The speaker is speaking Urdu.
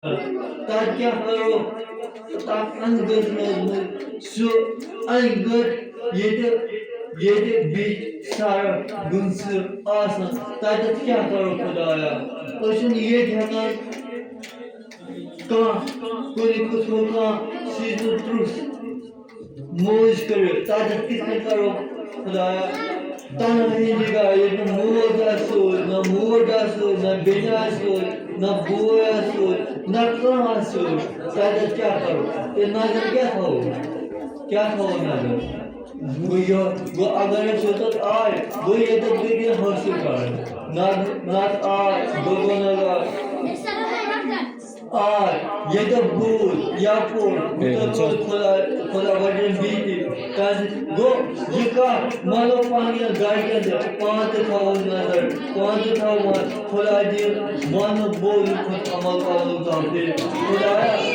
تاکہ کرو تاک انگت میں سو انگت یہ بیچ سارا گنس آسان تاکہ کیا کرو خدایا اوشن یہ ہکان کان کوئی قسم کان سیزن تروس موج کرو تاکہ کس نے کرو خدایا تانا ہی نگاہ یہ نہ موج آسول نہ موج آسول نہ بینا آسول نہ بوئے آسول نہ کان آسول تاکہ کیا کرو یہ نظر کیا تھا نظر وہ اگر یہ سوچت آئے وہ یہ تک دیکھیں حاصل کریں نات آئے وہ گناہ آئے یہ تک بھول یا پور خدا وجن بیتی وہ یہ کا مالو پانی گاڑی کے اندر پانچ تھاؤ نظر خدا دی مانو بول خود عمل کرو خدا